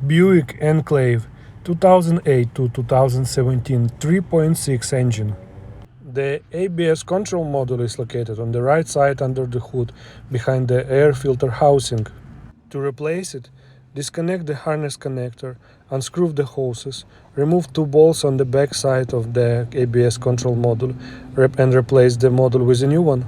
Buick Enclave 2008 to 2017 3.6 engine. The ABS control module is located on the right side under the hood behind the air filter housing. To replace it, disconnect the harness connector, unscrew the hoses, remove two bolts on the back side of the ABS control module and replace the module with a new one.